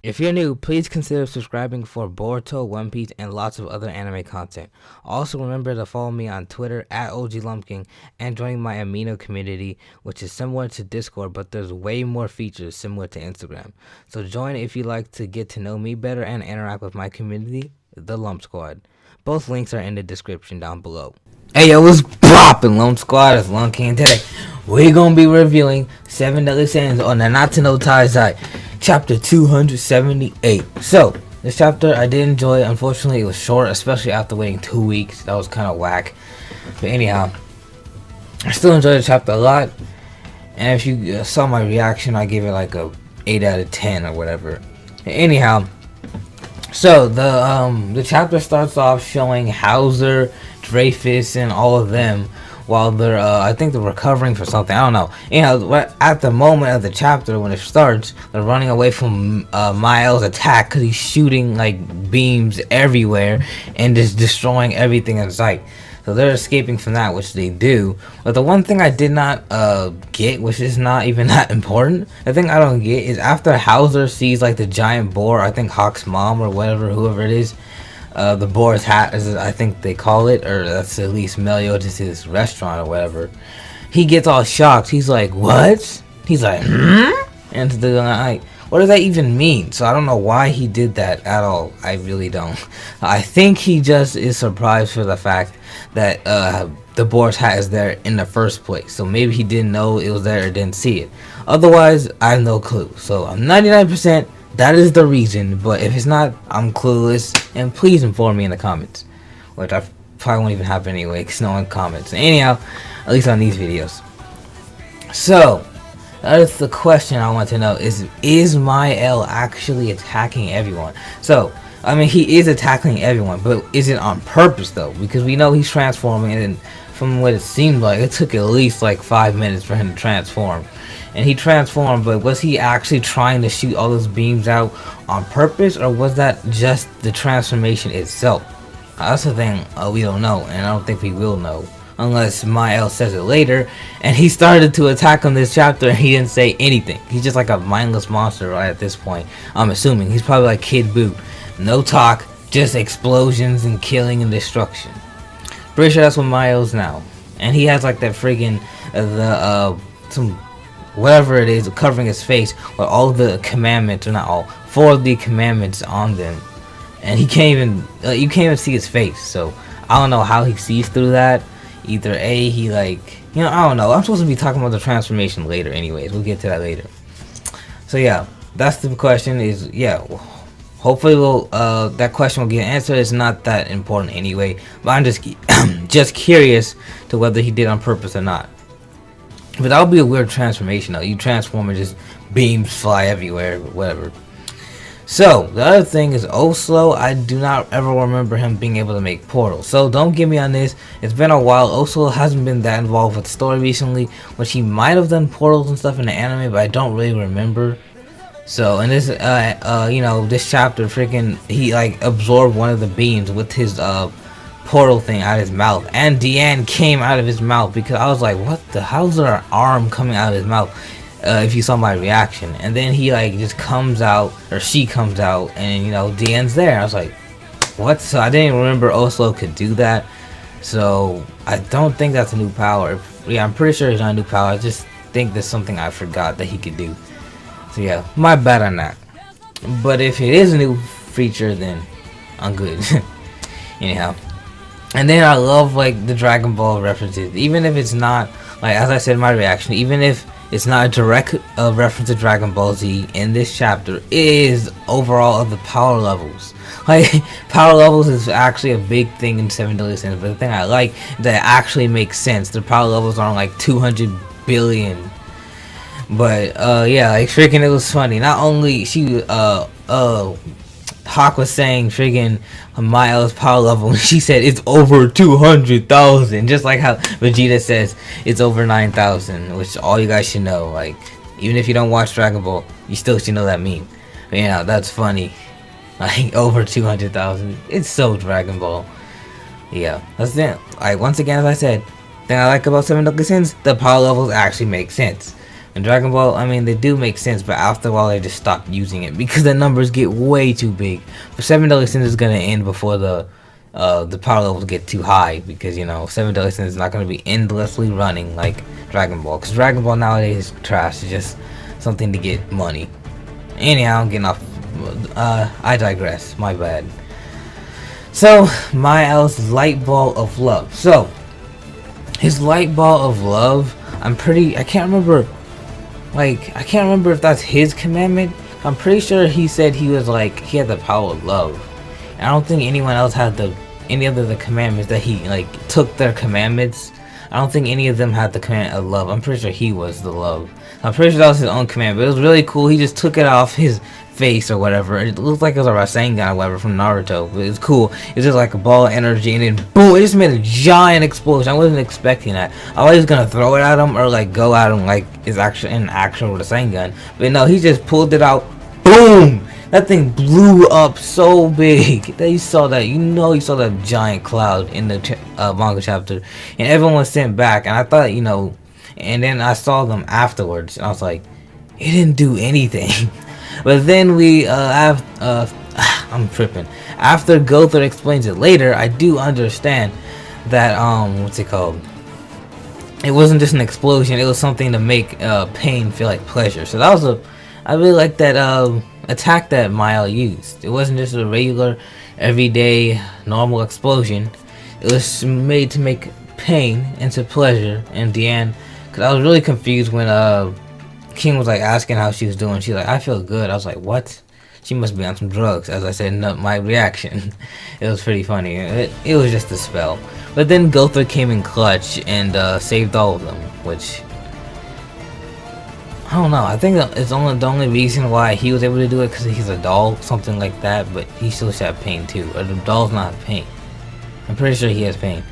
If you're new, please consider subscribing for Boruto, One Piece, and lots of other anime content. Also remember to follow me on Twitter at OGLumpking and join my Amino community, which is similar to Discord, but there's way more features similar to Instagram. So join if you like to get to know me better and interact with my community, the Lump Squad. Both links are in the description down below. Hey yo, what's poppin', Lump Squad? It's Lung King. Today we're gonna be reviewing 7 Deadly Sins on Nanatsu no Taizai, chapter 278. So this chapter I did enjoy. Unfortunately, it was short, especially after waiting 2 weeks. That was kind of whack. But anyhow, I still enjoyed the chapter a lot. And if you saw my reaction, I gave it like a 8 out of 10 or whatever. Anyhow, so the chapter starts off showing Hauser, Dreyfus, and all of them while they're I think they're recovering for something. I don't know. Anyhow, at the moment of the chapter when it starts, they're running away from Miles' attack because he's shooting like beams everywhere and just destroying everything in sight. So they're escaping from that, which they do. But the one thing I did not get, which is not even that important, the thing I don't get is after Hauser sees like the giant boar, I think Hawk's mom or whatever, whoever it is, the boar's hat, as I think they call it, or that's at least Meliodas' restaurant or whatever. He gets all shocked. He's like, "What?" He's like, And they're like, what does that even mean? So I don't know why he did that at all. I really don't. I think he just is surprised for the fact that the boar's hat is there in the first place. So maybe he didn't know it was there or didn't see it. Otherwise, I have no clue. So I'm 99%. That is the reason, but if it's not, I'm clueless, and please inform me in the comments, which I probably won't even happen anyway, because no one comments. Anyhow, at least on these videos. So, that's the question I want to know, is Mael actually attacking everyone? So, I mean, he is attacking everyone, but is it on purpose, though? Because we know he's transforming, and from what it seemed like, it took at least like 5 minutes for him to transform. And he transformed, but was he actually trying to shoot all those beams out on purpose, or was that just the transformation itself? That's the thing we don't know, and I don't think we will know unless Mael says it later. And he started to attack on this chapter and he didn't say anything. He's just like a mindless monster right at this point. I'm assuming he's probably like Kid Boot, no talk, just explosions and killing and destruction. Pretty sure that's what Mael's now. And he has like that friggin' some whatever it is covering his face with all the commandments, or not all, 4 of the commandments on them, and he can't even you can't even see his face. So I don't know how he sees through that. Either A, he like, I don't know. I'm supposed to be talking about the transformation later anyways. We'll get to that later. So yeah, that's the question. Is hopefully we'll that question will get answered. It's not that important anyway, but I'm just curious to whether he did on purpose or not. But that would be a weird transformation though. You transform and just beams fly everywhere, whatever. So, the other thing is Oslow. I do not ever remember him being able to make portals. So, don't get me on this. It's been a while. Oslow hasn't been that involved with the story recently, which he might have done portals and stuff in the anime, but I don't really remember. So, in this, this chapter, freaking, he, like, absorbed one of the beams with his, portal thing out of his mouth, and DIANE came out of his mouth, because I was like, what the hell's there an arm coming out of his mouth, if you saw my reaction. And then he like just comes out, or she comes out, and DIANE's there. I was like, what? So I didn't even remember Oslow could do that. So I don't think that's a new power. Yeah, I'm pretty sure it's not a new power. I just think there's something I forgot that he could do. So yeah, my bad on that. But if it is a new feature, then I'm good. Anyhow. And then I love like the Dragon Ball references, even if it's not, like as I said in my reaction, even if it's not a direct reference to Dragon Ball Z in this chapter, it is overall of the power levels. Like, power levels is actually a big thing in 7 Deadly Sins, but the thing I like that it actually makes sense. The power levels are like 200 billion. But yeah, like freaking it was funny. Not only Hawk was saying friggin' Miles' power level, and she said it's over 200,000, just like how Vegeta says it's over 9,000, which all you guys should know. Like, Even if you don't watch Dragon Ball, you still should know that meme. But, yeah, that's funny. Like, over 200,000. It's so Dragon Ball. Yeah, that's it. Like, once again, as I said, the thing I like about 7 Deadly Sins, the power levels actually make sense. In Dragon Ball, I mean, they do make sense, but after a while, they just stop using it because the numbers get way too big. But 7 Deadly Sins is gonna end before the power levels get too high, because, you know, 7 Deadly Sins is not gonna be endlessly running like Dragon Ball. Because Dragon Ball nowadays is trash. It's just something to get money. Anyhow, I'm getting off. I digress. My bad. So, Miles' light ball of love. So, his light ball of love, I can't remember. Like, I can't remember if that's his commandment. I'm pretty sure he said he was like, he had the power of love. And I don't think anyone else had any other the commandments that he, like, took their commandments. I don't think any of them had the command of love. I'm pretty sure he was the love. I'm pretty sure that was his own command, but it was really cool. He just took it off his face or whatever. It looked like it was a Rasengan or whatever from Naruto, but it's cool. It's just like a ball of energy, and then boom, it just made a giant explosion. I wasn't expecting that. I was gonna throw it at him or like go at him like it's actually an actual Rasengan, but no, he just pulled it out. Boom! That thing blew up so big that you saw that. You saw that giant cloud in the manga chapter, and everyone was sent back. And I thought, and then I saw them afterwards, and I was like, it didn't do anything. But then I'm tripping. After Gother explains it later, I do understand that what's it called? It wasn't just an explosion. It was something to make pain feel like pleasure. So that was I really like that attack that Mile used. It wasn't just a regular, everyday, normal explosion. It was made to make pain into pleasure. And DIANE, because I was really confused when King was like asking how she was doing. She's like, I feel good. I was like, what? She must be on some drugs. As I said, my reaction. It was pretty funny. It was just a spell. But then Gother came in clutch and saved all of them, which I don't know. I think it's the only reason why he was able to do it because he's a doll, something like that. But he still should have pain too. Or the doll's not have pain. I'm pretty sure he has pain.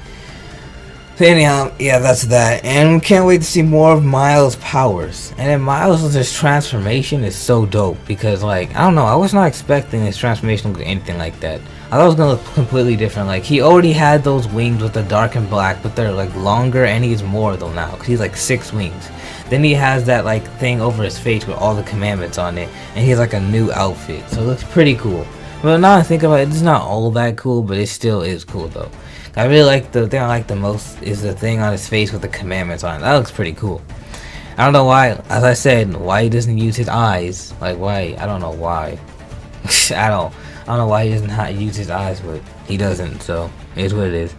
So anyhow, yeah, that's that. And we can't wait to see more of Miles' powers. And then Miles' transformation is so dope because, like, I don't know, I was not expecting his transformation to look anything like that. I thought it was gonna look completely different. Like, he already had those wings with the dark and black, but they're like longer, and he's more though now because he's like 6 wings. Then he has that like thing over his face with all the commandments on it, and he has like a new outfit, so it looks pretty cool. But now I think about it, it's not all that cool, but it still is cool though. I really like the thing I like the most is the thing on his face with the commandments on it. That looks pretty cool. I don't know why, as I said, why he doesn't use his eyes. Like, why? I don't know why. I don't know why he doesn't use his eyes, but he doesn't, so it is what it is.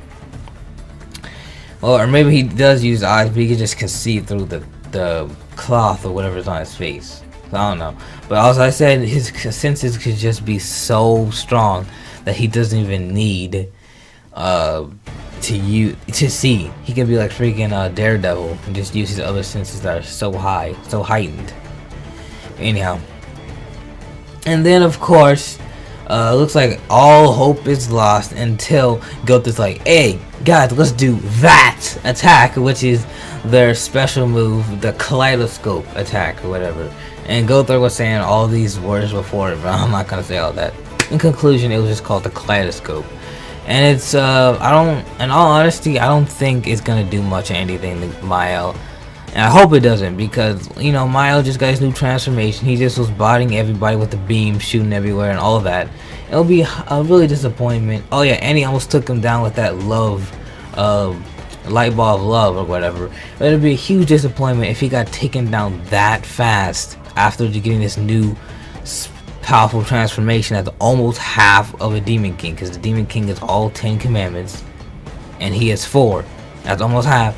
Well, or maybe he does use eyes, but he can just see through the cloth or whatever's on his face. So I don't know. But as I said, his senses could just be so strong that he doesn't even need to see. He can be like freaking Daredevil and just use his other senses that are so high, so heightened. Anyhow, and then of course, looks like all hope is lost until Gother's like, hey guys, let's do that attack, which is their special move, the kaleidoscope attack or whatever. And Gother was saying all these words before it, but I'm not gonna say all that. In conclusion, it was just called the kaleidoscope. And it's, in all honesty, I don't think it's gonna do much of anything to Mile. And I hope it doesn't, because, Mile just got his new transformation. He just was botting everybody with the beam, shooting everywhere and all of that. It'll be a really disappointment. Oh yeah, and he almost took him down with that light ball of love or whatever. But it'd be a huge disappointment if he got taken down that fast after getting this new powerful transformation at almost half of a Demon King, because the Demon King is all 10 commandments and he has 4. That's almost half.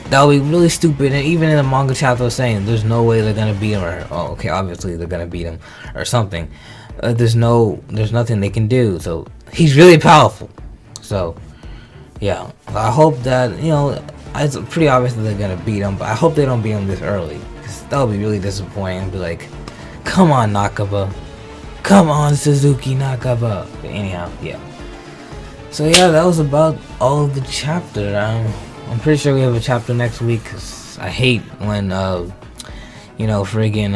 That would be really stupid. And even in the manga chapter was saying there's no way they're gonna beat him, or okay, obviously they're gonna beat him or something. There's nothing they can do. So he's really powerful. So yeah, I hope that it's pretty obvious that they're gonna beat him, but I hope they don't beat him this early, because that would be really disappointing. I'd be like, come on, Nakaba. Come on, Suzuki Nakaba. But anyhow, yeah. So yeah, that was about all of the chapter. I'm pretty sure we have a chapter next week, because I hate when Friggin'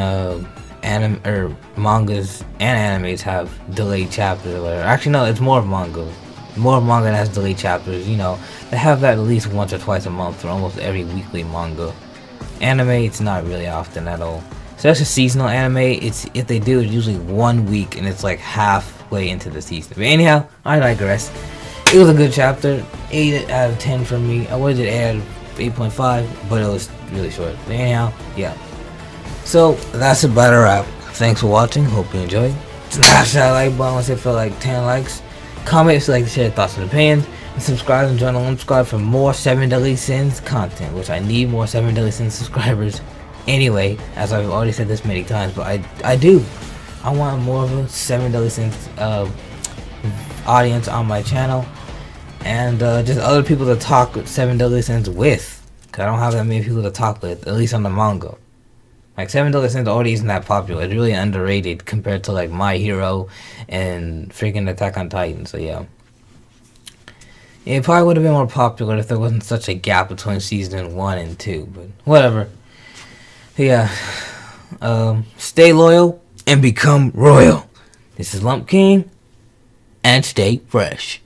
mangas and animes have delayed chapters or whatever. Actually, no, it's more of manga. More manga that has delayed chapters. They have that at least once or twice a month for almost every weekly manga. Anime, it's not really often at all. So that's a seasonal anime. If they do, it's usually 1 week and it's like halfway into the season. But anyhow, I digress. It was a good chapter. 8 out of 10 for me. I would have 8 out of 8.5, but it was really short. But anyhow, yeah. So that's about a wrap. Thanks for watching. Hope you enjoyed. Smash that like button once it felt like 10 likes. Comment if you like to share your thoughts and opinions. And subscribe and join the Lump Squad for more 7 Deadly Sins content, which I need more 7 Deadly Sins subscribers anyway, as I've already said this many times, but I do. I want more of a 7 Deadly Sins audience on my channel, and just other people to talk 7 Deadly Sins with, because I don't have that many people to talk with, at least on the manga. Like 7 Deadly Sins already isn't that popular. It's really underrated compared to like My Hero and freaking Attack on Titan. So yeah, it probably would have been more popular if there wasn't such a gap between season 1 and 2. But whatever. Yeah. Stay loyal and become royal. This is Lump King, and stay fresh.